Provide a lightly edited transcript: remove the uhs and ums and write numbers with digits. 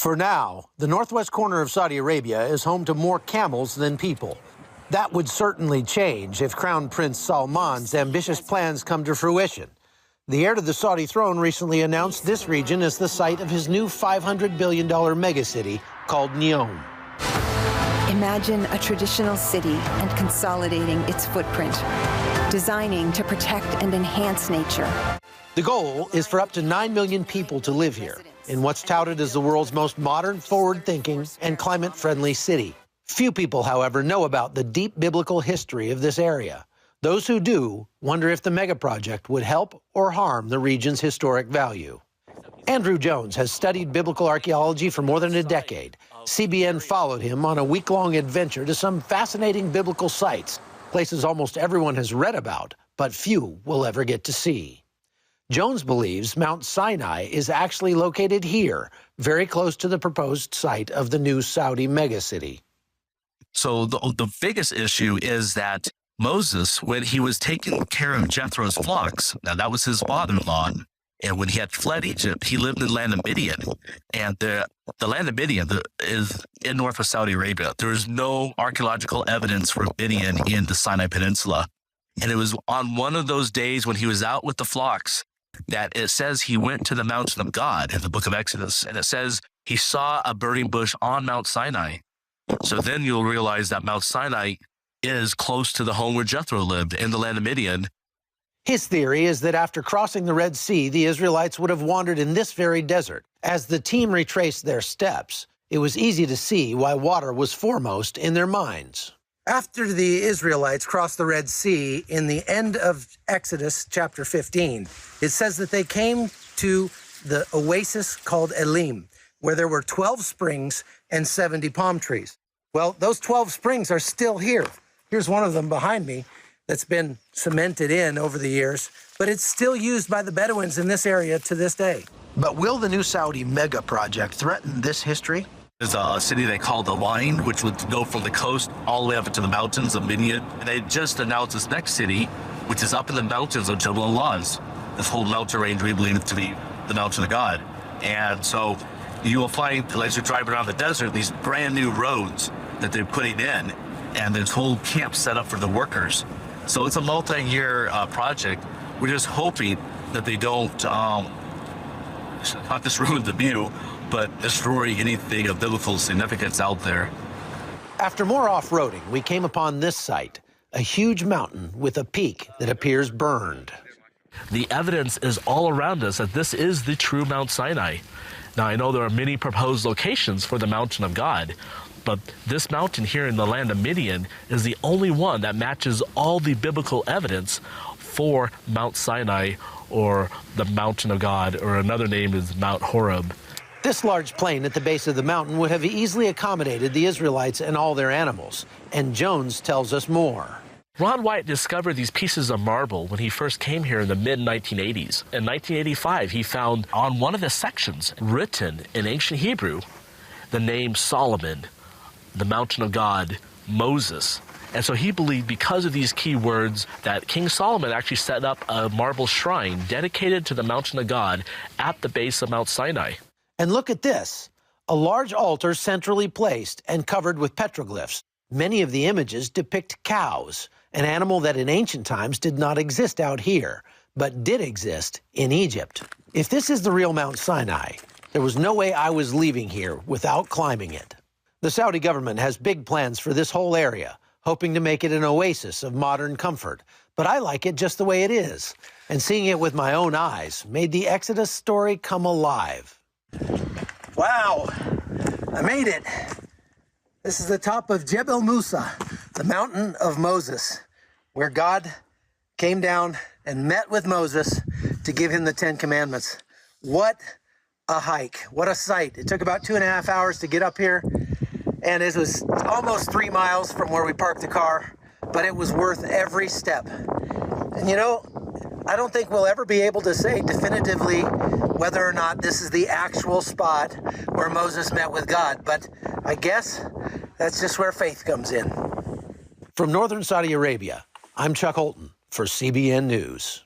For now, the northwest corner of Saudi Arabia is home to more camels than people. That would certainly change if Crown Prince Salman's ambitious plans come to fruition. The heir to the Saudi throne recently announced this region as the site of his new $500 billion megacity called Neom. Imagine a traditional city and consolidating its footprint, designing to protect and enhance nature. The goal is for up to 9 million people to live here in what's touted as the world's most modern, forward-thinking, and climate-friendly city. Few people, however, know about the deep biblical history of this area. Those who do wonder if the megaproject would help or harm the region's historic value. Andrew Jones has studied biblical archaeology for more than a decade. CBN followed him on a week-long adventure to some fascinating biblical sites, places almost everyone has read about, but few will ever get to see. Jones believes Mount Sinai is actually located here, very close to the proposed site of the new Saudi megacity. So the biggest issue is that Moses, when he was taking care of Jethro's flocks, now that was his father-in-law, and when he had fled Egypt, he lived in the land of Midian. And the land of Midian is in northwest Saudi Arabia. There is no archaeological evidence for Midian in the Sinai Peninsula. And it was on one of those days when he was out with the flocks that it says he went to the mountain of God in the book of Exodus. And it says he saw a burning bush on Mount Sinai. So then you'll realize that Mount Sinai is close to the home where Jethro lived in the land of Midian. His theory is that after crossing the Red Sea, the Israelites would have wandered in this very desert. As the team retraced their steps, it was easy to see why water was foremost in their minds. After the Israelites crossed the Red Sea in the end of Exodus chapter 15, it says that they came to the oasis called Elim, where there were 12 springs and 70 palm trees. Well, those 12 springs are still here. Here's one of them behind me that's been cemented in over the years, but it's still used by the Bedouins in this area to this day. But will the new Saudi mega project threaten this history? There's a city they call the Line, which would go from the coast all the way up into the mountains of Midian. And they just announced this next city, which is up in the mountains of Jebel al-Lawz. This whole mountain range we believe to be the mountain of God. And so you will find, as you're driving around the desert, these brand new roads that they're putting in, and this whole camp set up for the workers. So it's a multi-year project. We're just hoping that they don't not just ruin the view, but destroy anything of biblical significance out there. After more off-roading, we came upon this site, a huge mountain with a peak that appears burned. The evidence is all around us that this is the true Mount Sinai. Now, I know there are many proposed locations for the mountain of God, but this mountain here in the land of Midian is the only one that matches all the biblical evidence for Mount Sinai, or the mountain of God, or another name is Mount Horeb. This large plain at the base of the mountain would have easily accommodated the Israelites and all their animals, and Jones tells us more. Ron White discovered these pieces of marble when he first came here in the mid-1980s. In 1985, he found on one of the sections, written in ancient Hebrew, the name Solomon, the mountain of God, Moses. And so he believed, because of these key words, that King Solomon actually set up a marble shrine dedicated to the mountain of God at the base of Mount Sinai. And look at this, a large altar centrally placed and covered with petroglyphs. Many of the images depict cows, an animal that in ancient times did not exist out here, but did exist in Egypt. If this is the real Mount Sinai, there was no way I was leaving here without climbing it. The Saudi government has big plans for this whole area, hoping to make it an oasis of modern comfort. But I like it just the way it is. And seeing it with my own eyes made the Exodus story come alive. Wow, I made it. This is the top of Jebel Musa, the mountain of Moses, where God came down and met with Moses to give him the 10 Commandments. What a hike, what a sight. It took about 2.5 hours to get up here, and it was almost 3 miles from where we parked the car, but it was worth every step. And you know, I don't think we'll ever be able to say definitively whether or not this is the actual spot where Moses met with God, but I guess that's just where faith comes in. From northern Saudi Arabia, I'm Chuck Holton for CBN News.